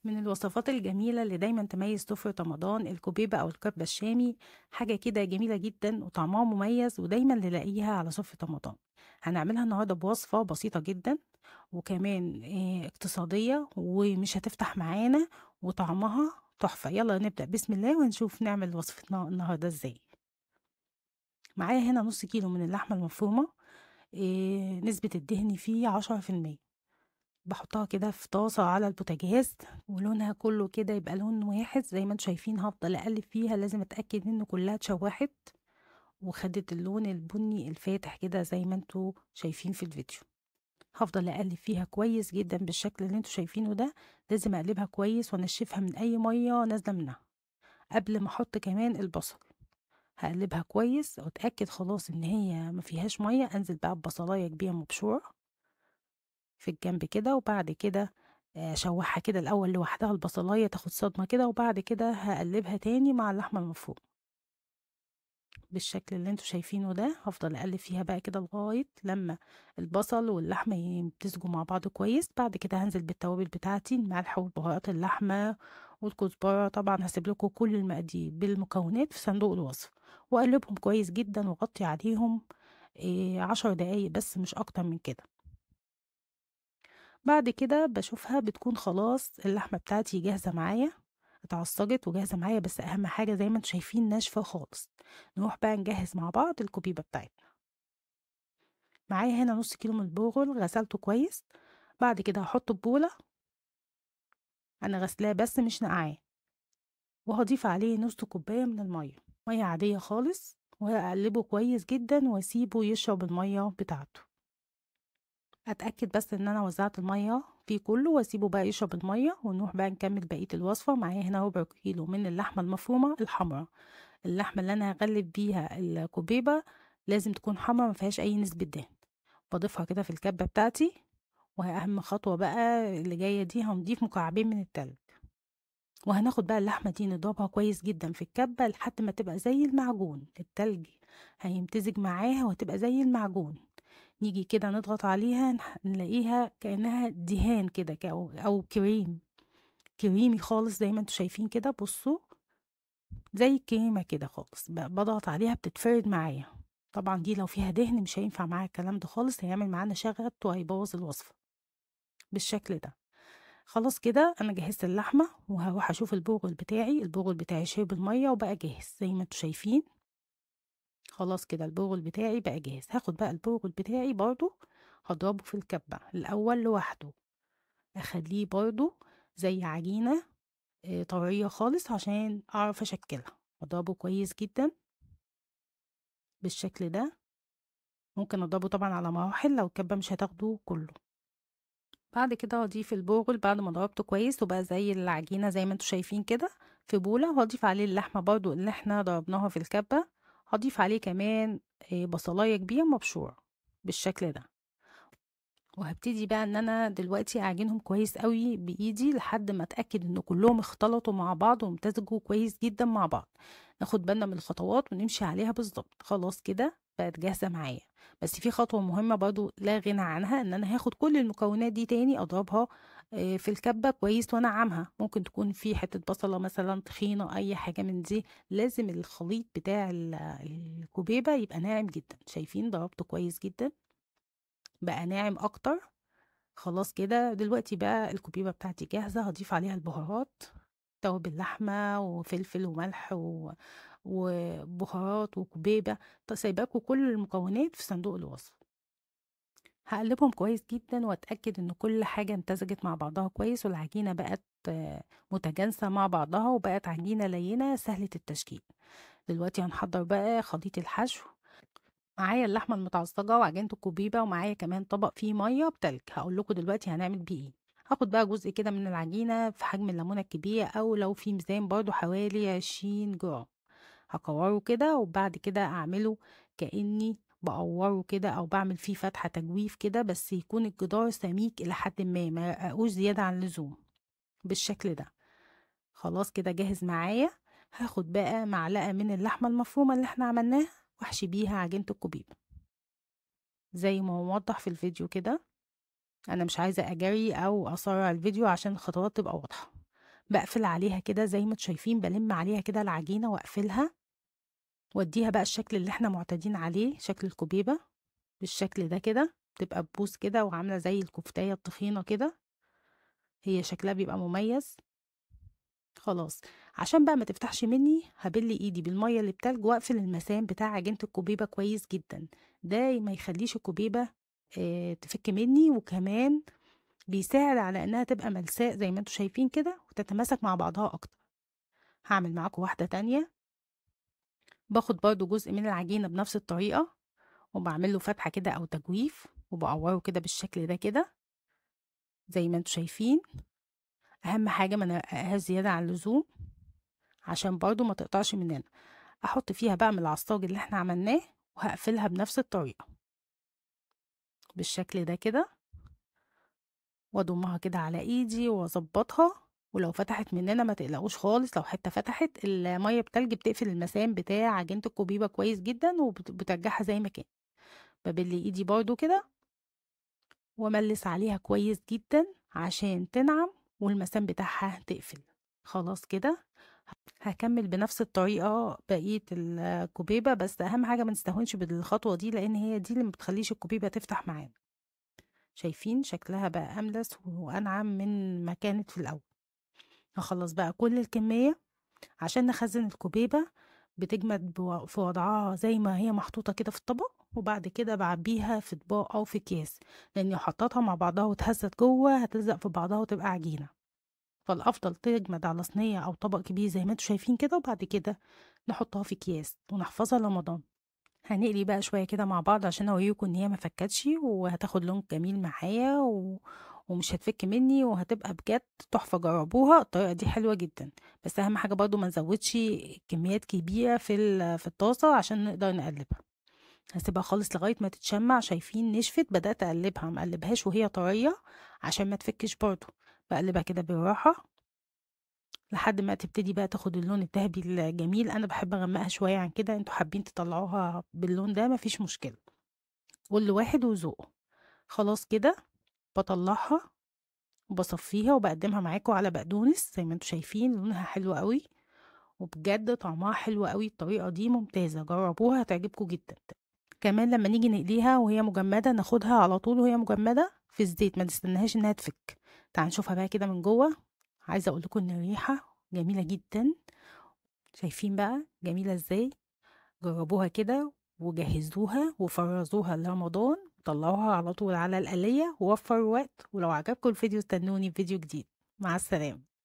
من الوصفات الجميلة اللي دايما تميز سفرة رمضان الكوبيبة أو الكبة الشامي. حاجة كده جميلة جدا وطعمها مميز ودايما نلاقيها على سفرة رمضان. هنعملها النهاردة بوصفة بسيطة جدا وكمان اقتصادية ومش هتفتح معانا وطعمها تحفة. يلا نبدأ بسم الله ونشوف نعمل وصفتنا النهاردة ازاي. معايا هنا نص كيلو من اللحمة المفرومة. نسبة الدهن فيه 10%. باحطها كده في طاسة على البوتاجاز ولونها كله كده يبقى لون واحد زي ما انتم شايفين. هافضل اقلب فيها، لازم اتأكد ان كلها اتشوحت وخدت اللون البني الفاتح كده زي ما انتم شايفين في الفيديو. هافضل اقلب فيها كويس جدا بالشكل اللي انتم شايفينه ده. لازم اقلبها كويس وانشفها من اي مية نازلة منها. قبل ما احط كمان البصل هقلبها كويس واتأكد خلاص ان هي ما فيهاش مية. انزل بقى ببصلاية كبيرة مبشورة في الجنب كده، وبعد كده اشوحها كده الاول لوحدها البصلايه تاخد صدمه كده، وبعد كده هقلبها تاني مع اللحمه المفرومه بالشكل اللي انتوا شايفينه ده. هفضل اقلب فيها بقى كده لغايه لما البصل واللحمه يمتزجوا مع بعض كويس. بعد كده هنزل بالتوابل بتاعتي، الملح وبهارات اللحمه والكزبره. طبعا هسيب لكم كل المقادير بالمكونات في صندوق الوصف، واقلبهم كويس جدا واغطي عليهم 10 دقايق بس مش اكتر من كده. بعد كده باشوفها بتكون خلاص اللحمة بتاعتي جاهزة معايا، اتعصجت وجاهزة معايا، بس أهم حاجة زي ما انتوا شايفين ناشفة خالص. نروح بقى نجهز مع بعض الكوبيبة بتاعتنا. معايا هنا نص كيلو من البرغل غسلته كويس. بعد كده هحطه في بولة، أنا غسلاه بس مش نقعاه، وهضيف عليه نص كوباية من المية، مية عادية خالص، وهقلبه كويس جدا واسيبه يشرب المية بتاعته. اتاكد بس ان انا وزعت الميه فيه كله واسيبه بقى يشرب الميه، ونروح بقى نكمل بقيه الوصفه. معايا هنا ربع كيلو من اللحمه المفرومه الحمراء. اللحمه اللي انا هغلب بيها الكوبيبه لازم تكون حمراء ما فيهاش اي نسبه دهن. بضيفها كده في الكبه بتاعتي. واهم خطوه بقى اللي جايه دي، هنضيف مكعبين من التلج، وهناخد بقى اللحمه دي نضربها كويس جدا في الكبه لحد ما تبقى زي المعجون. التلج هيمتزج معاها وهتبقى زي المعجون. نيجي كده نضغط عليها نلاقيها كأنها دهان كده أو كريم، كريمي خالص زي ما انتوا شايفين كده. بصوا زي الكريمة كده خالص. بضغط عليها بتتفرد معايا. طبعا دي لو فيها دهن مش هينفع معاها الكلام ده خالص، هيعمل معانا شغط وهيبوظ الوصفة بالشكل ده. خلاص كده انا جهزت اللحمة، وهروح اشوف البرغل بتاعي شرب المية وبقى جاهز زي ما انتوا شايفين. خلاص كده البرغل بتاعي بقى جاهز. هاخد بقى البرغل بتاعي برضو هضربه في الكبة الأول لوحده، أخليه برضو زي عجينة طرية خالص عشان أعرف أشكلها. أضربه كويس جدا بالشكل ده. ممكن أضربه طبعا على مراحل لو الكبة مش هتاخده كله. بعد كده هضيف البرغل بعد ما ضربته كويس وبقى زي العجينة زي ما انتوا شايفين كده في بولة، وهضيف عليه اللحمة برضو اللي احنا ضربناها في الكبة. هضيف عليه كمان بصلاية كبيرة مبشورة بالشكل ده. وهبتدي بقى ان انا دلوقتي اعجنهم كويس قوي بايدي لحد ما اتاكد ان كلهم اختلطوا مع بعض وامتزجوا كويس جدا مع بعض. ناخد بالنا من الخطوات ونمشي عليها بالظبط. خلاص كده بقت جاهزه معايا. بس في خطوه مهمه برضو لا غنى عنها، ان انا هاخد كل المكونات دي تاني اضربها في الكبه كويس وانعمها. ممكن تكون في حته بصله مثلا طحينه اي حاجه من دي. لازم الخليط بتاع الكوبيبه يبقى ناعم جدا. شايفين ضربته كويس جدا بقى ناعم اكتر. خلاص كده دلوقتي بقى الكوبيبة بتاعتي جاهزة. هضيف عليها البهارات، توابل لحمة وفلفل وملح وبهارات وكوبيبة. سايباكوا كل المكونات في صندوق الوصف. هقلبهم كويس جدا واتأكد ان كل حاجة امتزجت مع بعضها كويس، والعجينة بقت متجانسة مع بعضها وبقت عجينة لينة سهلة التشكيل. دلوقتي هنحضر بقى خليط الحشو. معايا اللحمه المتعصجه وعجينه الكوبيبه، ومعايا كمان طبق فيه ميه بتلج. هقول لكم دلوقتي هنعمل بيه ايه. هاخد بقى جزء كده من العجينه في حجم الليمونه الكبيره، او لو في ميزان برضو حوالي 20 جرام. هكوره كده وبعد كده اعمله كاني بقوره كده او بعمل فيه فتحه تجويف كده، بس يكون الجدار سميك الى حد ما يرققوش زياده عن اللزوم بالشكل ده. خلاص كده جاهز معايا. هاخد بقى معلقه من اللحمه المفرومه اللي احنا عملناها واحشي بيها عجينه الكوبيبه زي ما هو موضح في الفيديو كده. انا مش عايزة اجري او اسرع الفيديو عشان الخطوات تبقى واضحة. باقفل عليها كده زي ما أنتم شايفين، بالِم عليها كده العجينة وأقفلها وأدّيها بقى الشكل اللي إحنا معتادين عليه، شكل الكُبيبة بالشكل ده كده، بتبقى تبوظ كده وعاملة زي الكفتاية التخينة كده، هي شكلها بيبقى مميز. خلاص، عشان بقى ما تفتحش منّي هابِل إيدي بالمَيّة اللي بتلج وأقفل المسام بتاع عجينة الكُبيبة كويس جدًا، ده ما يخلّيش الكُبيبة تفِك منّي، وكمان بيساعد على إنها تبقى ملساء زي ما أنتم شايفين كده وتتماسك مع بعضها أكتر. هاعمل معاكم واحدة تانية، باخد برضه جزء من العجينة بنفس الطريقة وباعمل له فتحة كده أو تجويف وباقوّره كده بالشكل ده كده زي ما أنتم شايفين، أهم حاجة ما نرققهاش زيادة عن اللزوم عشان برضه ما تقطعش مننا. أحط فيها بقى من العصاج اللي إحنا عملناه وهاقفلها بنفس الطريقة بالشكل ده كده، وأضمها كده على إيدي وأضبطها، ولو فتحت مننا ما تقلقوش خالص، لو حتة فتحت المَيّة بتلج بتقفل المسام بتاع عجينة الكوبيبة كويس جدًا بترجعها زي ما كانت. بابِل إيدي برضه كده وأملِّس عليها كويس جدًا عشان تنعم والمسام بتاعها تقفل. خلاص كده هاكمّل بنفس الطريقة بقية الكُبيبة، بس أهم حاجة ما نستهونش بالخطوة دي، لإن هي دي اللي ما بتخلّيش الكُبيبة تفتح معانا. شايفين شكلها بقى أملس وأنعم من ما كانت في الأول. هاخلّص بقى كل الكمية عشان نخزّن الكُبيبة، بتجمد في وضعها زي ما هي محطوطة كده في الطبق، وبعد كده باعبّيها في أطباق أو في أكياس، لإني لو حطيتها مع بعضها واتهزّت جوّه هتلزق في بعضها وتبقى عجينة. فالأفضل تجمد على صينية أو طبق كبير زي ما أنتم شايفين كده، وبعد كده نحطها في أكياس ونحفظها لرمضان. هنقلي بقى شوية كده مع بعض عشان أوريكم إن هي ما فكّتش وهتاخد لون جميل معايا ومش هتفك منّي وهتبقى بجد تحفة. جرّبوها الطريقة دي حلوة جدًا، بس أهم حاجة برضه ما نزوّدش كميات كبيرة في الطاسة عشان نقدر نقلّبها. هاسيبها خالص لغاية ما تتشمّع، شايفين نشفت، بدأت أقلّبها، ما أقلّبهاش وهي طرية عشان ما تفكِّش برضه، باقلّبها كده بالراحة لحد ما تبتدي بقى تاخد اللون الدهبي الجميل. أنا باحب أغمّقها شوية عن كده، أنتم حابين تطلّعوها باللون ده ما فيش مشكلة، كل واحد وذوقه. خلاص كده باطلّعها وباصفّيها وباقدّمها معاكم على بقدونس زي ما أنتم شايفين لونها حلو أوي، وبجد طعمها حلو أوي، الطريقة دي ممتازة، جرّبوها هتعجبكم جدًا. كمان لمّا نيجي نقليها وهي مجمّدة ناخدها على طول وهي مجمّدة في الزيت، ما نستناهاش إنها تفِك. تعالوا نشوفها بقى كده من جوّه. عايزة أقول لكم إن الريحة جميلة جدًا، شايفين بقى جميلة إزاي؟ جربوها كده وجهزوها وفرزوها لرمضان وطلعوها على طول على القلية ووفروا وقت. ولو عجبكم الفيديو استنوني في فيديو جديد. مع السلامة.